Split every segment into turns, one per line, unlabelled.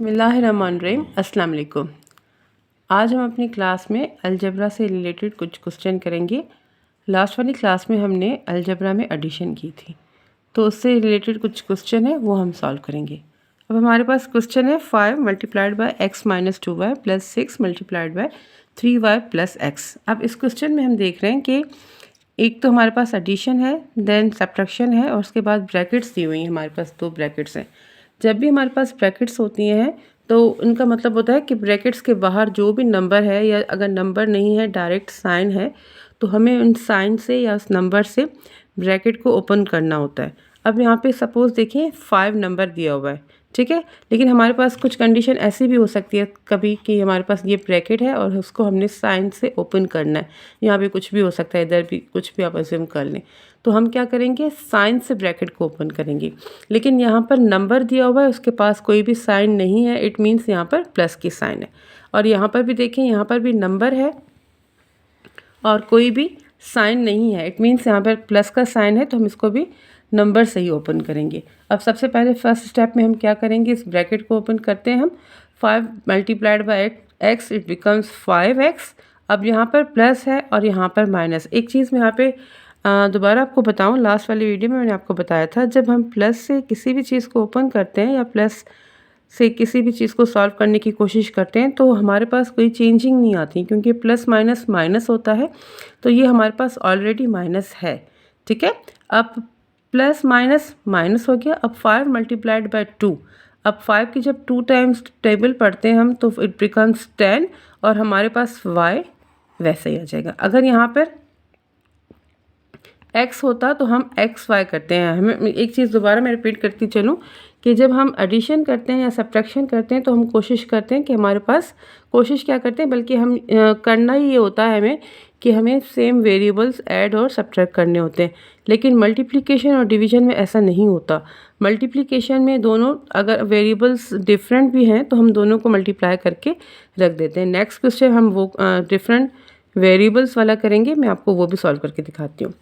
बिस्मिल्लाहिर्रहमानिर्रहीम। अस्सलाम वालेकुम। आज हम अपनी क्लास में अलजबरा से रिलेटेड कुछ क्वेश्चन करेंगे। लास्ट वाली क्लास में हमने अलजबरा में एडिशन की थी, तो उससे रिलेटेड कुछ क्वेश्चन है वो हम सॉल्व करेंगे। अब हमारे पास क्वेश्चन है 5 multiplied by x minus 2y plus 6 multiplied by 3y plus x। अब इस क्वेश्चन में हम देख रहे हैं कि एक तो हमारे पास एडिशन है, देन सब्ट्रैक्शन है और उसके बाद ब्रैकेट्स दी हुई हैं। हमारे पास 2 ब्रैकेट्स हैं। जब भी हमारे पास ब्रैकेट्स होती हैं तो उनका मतलब होता है कि ब्रैकेट्स के बाहर जो भी नंबर है, या अगर नंबर नहीं है डायरेक्ट साइन है, तो हमें उन साइन से या उस नंबर से ब्रैकेट को ओपन करना होता है। अब यहाँ पे सपोज़ देखिए 5 नंबर दिया हुआ है, ठीक है। लेकिन हमारे पास कुछ कंडीशन ऐसी भी हो सकती है कभी कि हमारे पास ये ब्रैकेट है और उसको हमने साइन से ओपन करना है। यहाँ पे कुछ भी हो सकता है, इधर भी कुछ भी आप अज्यूम कर लें। तो हम क्या करेंगे, साइन से ब्रैकेट को ओपन करेंगे। लेकिन यहाँ पर नंबर दिया हुआ है, उसके पास कोई भी साइन नहीं है, इट मीन्स यहाँ पर प्लस की साइन है। और यहाँ पर भी देखें, यहाँ पर भी नंबर है और कोई भी साइन नहीं है, इट मीन्स यहाँ पर प्लस का साइन है, तो हम इसको भी नंबर से ही ओपन करेंगे। अब सबसे पहले फर्स्ट स्टेप में हम क्या करेंगे, इस ब्रैकेट को ओपन करते हैं हम। 5 multiplied by x it becomes 5x। अब यहाँ पर प्लस है और यहाँ पर माइनस। एक चीज़ मैं यहाँ पे दोबारा आपको बताऊँ, लास्ट वाली वीडियो में मैंने आपको बताया था, जब हम प्लस से किसी भी चीज़ को ओपन करते हैं या प्लस से किसी भी चीज़ को सॉल्व करने की कोशिश करते हैं तो हमारे पास कोई चेंजिंग नहीं आती, क्योंकि प्लस माइनस माइनस होता है। तो ये हमारे पास ऑलरेडी माइनस है, ठीक है। अब प्लस माइनस माइनस हो गया। अब 5 मल्टीप्लाइड बाय 2। अब 5 की जब 2 टाइम्स टेबल पढ़ते हैं हम तो इट बिकम्स 10 और हमारे पास y वैसे ही आ जाएगा। अगर यहाँ पर x होता तो हम एक्स वाई करते हैं। हमें एक चीज़ दोबारा मैं रिपीट करती चलूँ कि जब हम एडिशन करते हैं या सब्ट्रैक्शन करते हैं तो हम कोशिश करते हैं कि हमारे पास, कोशिश क्या करते हैं बल्कि हम करना ही ये होता है हमें कि हमें सेम वेरिएबल्स ऐड और सब्ट्रैक्ट करने होते हैं। लेकिन मल्टीप्लिकेशन और डिवीजन में ऐसा नहीं होता। मल्टीप्लिकेशन में दोनों अगर वेरिएबल्स डिफरेंट भी हैं तो हम दोनों को मल्टीप्लाई करके रख देते हैं। नेक्स्ट क्वेश्चन हम वो डिफरेंट वेरिएबल्स वाला करेंगे, मैं आपको वो भी सॉल्व करके दिखाती हूँ।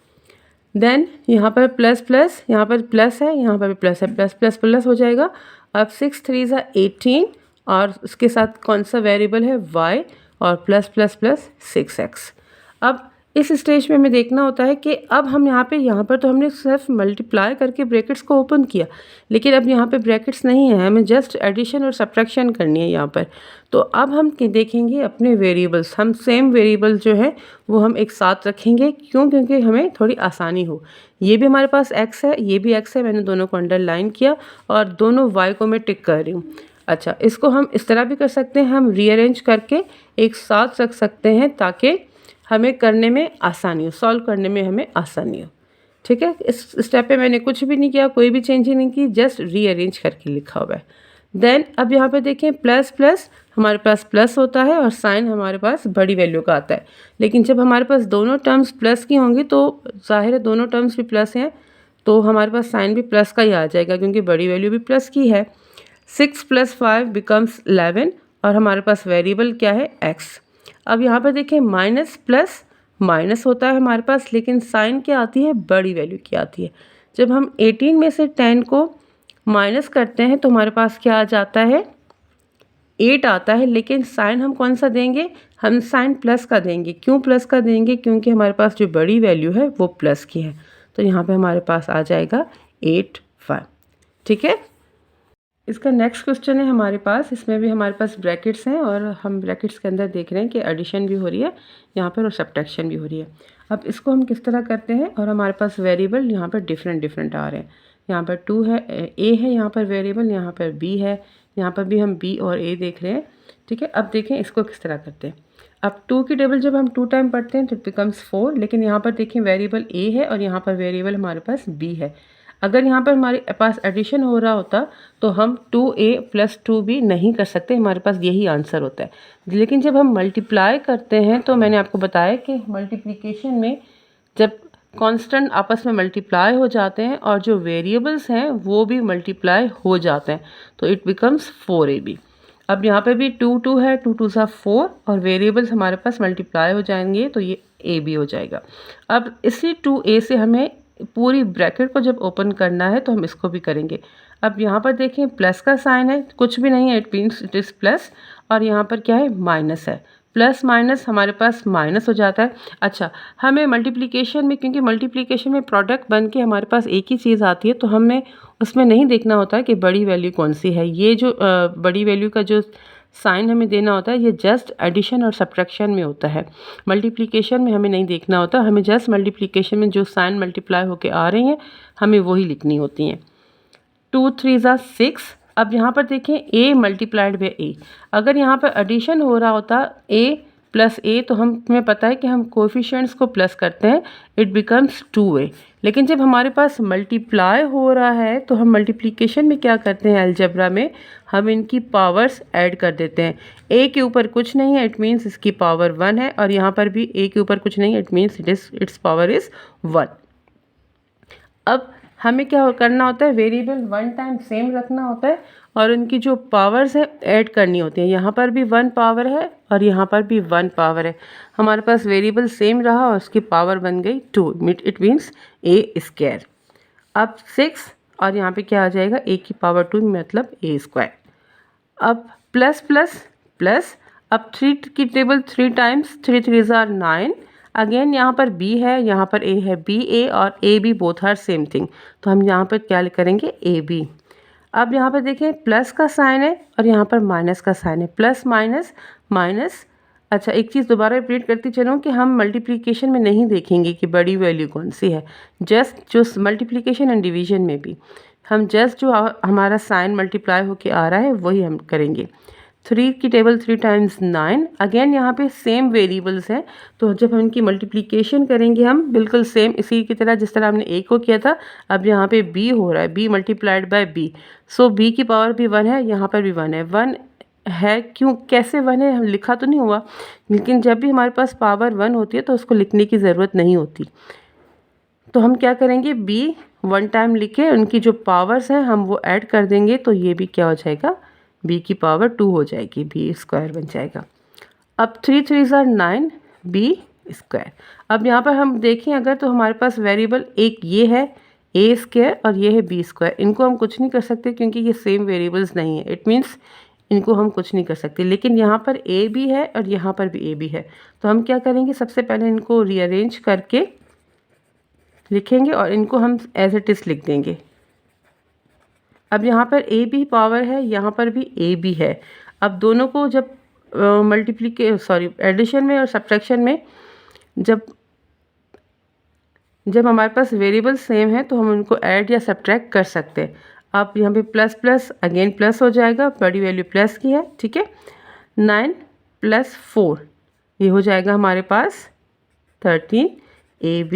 देन यहाँ पर प्लस प्लस, यहाँ पर प्लस है, यहाँ पर भी प्लस है, प्लस प्लस प्लस हो जाएगा। अब 6 3 18 और उसके साथ कौन सा वेरिएबल है, y, और प्लस प्लस प्लस 6x। अब इस स्टेज में हमें देखना होता है कि अब हम यहाँ पर तो हमने सिर्फ मल्टीप्लाई करके ब्रैकेट्स को ओपन किया, लेकिन अब यहाँ पे ब्रैकेट्स नहीं है, हमें जस्ट एडिशन और सब्ट्रैक्शन करनी है यहाँ पर। तो अब हम देखेंगे अपने वेरिएबल्स, हम सेम वेरिएबल्स जो है वो हम एक साथ रखेंगे। क्यों? क्योंकि हमें थोड़ी आसानी हो। ये भी हमारे पास x है, ये भी x है, मैंने दोनों को अंडरलाइन किया और दोनों y को मैं टिक कर रही हूँ। अच्छा, इसको हम इस तरह भी कर सकते हैं, हम रीअरेंज करके एक साथ रख सकते हैं ताकि हमें करने में आसानी हो, सॉल्व करने में हमें आसानी हो, ठीक है। इस स्टेप पे मैंने कुछ भी नहीं किया, कोई भी चेंज नहीं की, जस्ट रीअरेंज करके लिखा हुआ है। देन अब यहाँ पे देखें प्लस प्लस, हमारे पास प्लस होता है और साइन हमारे पास बड़ी वैल्यू का आता है। लेकिन जब हमारे पास दोनों टर्म्स प्लस की होंगी तो जाहिर है दोनों टर्म्स भी प्लस हैं, तो हमारे पास साइन भी प्लस का ही आ जाएगा क्योंकि बड़ी वैल्यू भी प्लस की है। 6 + 5 बिकम्स 11 और हमारे पास वेरिएबल क्या है, x। अब यहाँ पर देखें माइनस प्लस माइनस होता है हमारे पास, लेकिन साइन क्या आती है, बड़ी वैल्यू की आती है। जब हम 18 में से 10 को माइनस करते हैं तो हमारे पास क्या आ जाता है, 8 आता है। लेकिन साइन हम कौन सा देंगे, हम साइन प्लस का देंगे। क्यों प्लस का देंगे? क्योंकि हमारे पास जो बड़ी वैल्यू है वो प्लस की है। तो यहाँ पे हमारे पास आ जाएगा 8 5, ठीक है। इसका नेक्स्ट क्वेश्चन है हमारे पास, इसमें भी हमारे पास ब्रैकेट्स हैं और हम ब्रैकेट्स के अंदर देख रहे हैं कि एडिशन भी हो रही है यहाँ पर और सब्ट्रैक्शन भी हो रही है। अब इसको हम किस तरह करते हैं, और हमारे पास वेरिएबल यहाँ पर डिफरेंट आ रहे हैं। यहाँ पर 2 है, a है यहाँ पर वेरिएबल, यहाँ पर b है, यहाँ पर भी हम b और a देख रहे हैं, ठीक है। अब देखें इसको किस तरह करते हैं। अब 2 की टेबल जब हम 2 टाइम पढ़ते हैं तो इट बिकम्स 4, लेकिन यहाँ पर देखें वेरिएबल a है और यहाँ पर वेरिएबल हमारे पास b है। अगर यहाँ पर हमारे पास एडिशन हो रहा होता तो हम 2a + 2b नहीं कर सकते, हमारे पास यही आंसर होता है। लेकिन जब हम मल्टीप्लाई करते हैं तो मैंने आपको बताया कि मल्टीप्लिकेशन में जब कांस्टेंट आपस में मल्टीप्लाई हो जाते हैं और जो वेरिएबल्स हैं वो भी मल्टीप्लाई हो जाते हैं तो इट बिकम्स 4ab। अब यहाँ पे भी 2 2 है, 2 2 4 और वेरिएबल्स हमारे पास मल्टीप्लाई हो जाएंगे तो ये ab हो जाएगा। अब इसी 2a से हमें पूरी ब्रैकेट को जब ओपन करना है तो हम इसको भी करेंगे। अब यहाँ पर देखें प्लस का साइन है, कुछ भी नहीं है, it means it is plus, और यहाँ पर क्या है, माइनस है। प्लस माइनस हमारे पास माइनस हो जाता है। अच्छा, हमें मल्टीप्लिकेशन में, क्योंकि मल्टीप्लिकेशन में प्रोडक्ट बन के हमारे पास एक ही चीज़ आती है, तो हमें उसमें नहीं देखना होता है कि बड़ी वैल्यू कौन सी है। ये जो बड़ी वैल्यू का जो साइन हमें देना होता है, ये जस्ट एडिशन और सब्ट्रैक्शन में होता है। मल्टीप्लिकेशन में हमें नहीं देखना होता, हमें जस्ट मल्टीप्लिकेशन में जो साइन मल्टीप्लाई होके आ रही हैं हमें वही लिखनी होती हैं। 2 3 6। अब यहाँ पर देखें a मल्टीप्लाइड बाय a, अगर यहाँ पर एडिशन हो रहा होता a प्लस a तो हमें पता है कि हम कोफिशिएंट्स को प्लस करते हैं, इट बिकम्स 2a। लेकिन जब हमारे पास मल्टीप्लाई हो रहा है तो हम मल्टीप्लिकेशन में क्या करते हैं, अलजेब्रा में हम इनकी पावर्स ऐड कर देते हैं। a के ऊपर कुछ नहीं है, इट मीन्स इसकी पावर 1 है, और यहाँ पर भी a के ऊपर कुछ नहीं है, it means it's power is 1। अब हमें क्या करना होता है, वेरिएबल 1 टाइम सेम रखना होता है और उनकी जो पावर्स है ऐड करनी होती है। यहाँ पर भी 1 पावर है और यहाँ पर भी 1 पावर है। हमारे पास वेरिएबल सेम रहा और उसकी पावर बन गई 2, इट मीन्स a स्क्वायर। अब 6 और यहाँ पे क्या आ जाएगा, a की पावर 2 मतलब a स्क्वायर। अब प्लस प्लस प्लस, अब 3 की टेबल 3 टाइम्स, 3 3 आर 9। अगेन यहाँ पर b है, यहाँ पर a है, b a और a b both are same thing, तो हम यहाँ पर क्या करेंगे, a b। अब यहाँ पर देखें प्लस का साइन है और यहाँ पर माइनस का साइन है, प्लस माइनस माइनस। अच्छा, एक चीज़ दोबारा रिपीट करती चलूँ कि हम मल्टीप्लिकेशन में नहीं देखेंगे कि बड़ी वैल्यू कौन सी है, जस्ट जो मल्टीप्लिकेशन एंड डिवीजन में भी हम जस्ट जो हमारा साइन मल्टीप्लाई होके आ रहा है वही हम करेंगे। 3 की टेबल 3 टाइम्स 9। अगेन यहाँ पे सेम वेरिएबल्स हैं, तो जब हम इनकी मल्टीप्लिकेशन करेंगे हम बिल्कुल सेम इसी की तरह जिस तरह हमने a को किया था। अब यहाँ पे b हो रहा है, b multiplied by b, so b की पावर भी 1 है, यहाँ पर भी 1 है। 1 है क्यों, कैसे 1 है, हम लिखा तो नहीं हुआ, लेकिन जब भी हमारे पास पावर 1 होती है तो उसको लिखने की ज़रूरत नहीं होती। तो हम क्या करेंगे, b 1 टाइम लिखे, उनकी जो पावर्स हैं हम वो ऐड कर देंगे, तो ये भी क्या हो जाएगा, b की पावर 2 हो जाएगी, b स्क्वायर बन जाएगा। अब 3 3 आर 9, b स्क्वायर। अब यहाँ पर हम देखें अगर, तो हमारे पास वेरिएबल एक ये है a स्क्वायर और ये है b स्क्वायर, इनको हम कुछ नहीं कर सकते क्योंकि ये सेम वेरिएबल्स नहीं है, इट मीन्स इनको हम कुछ नहीं कर सकते। लेकिन यहाँ पर a भी है और यहाँ पर भी a भी है, तो हम क्या करेंगे, सबसे पहले इनको रीअरेंज करके लिखेंगे और इनको हम एज इट इज़ लिख देंगे। अब यहाँ पर a भी पावर है, यहाँ पर भी a भी है। अब दोनों को जब एडिशन में और सब्ट्रैक्शन में जब हमारे पास वेरिएबल सेम है तो हम उनको ऐड या सब्ट्रैक्ट कर सकते हैं। अब यहाँ पे प्लस प्लस अगेन प्लस हो जाएगा, बड़ी वैल्यू प्लस की है, ठीक है। 9 + 4 ये हो जाएगा हमारे पास 13 ab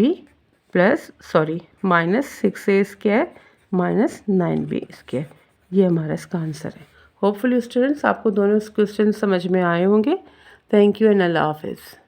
-6a square -9b square, ये हमारा इसका आंसर है। होपफुली स्टूडेंट्स आपको दोनों क्वेश्चन समझ में आए होंगे। थैंक यू एंड अल्लाह हाफिज़।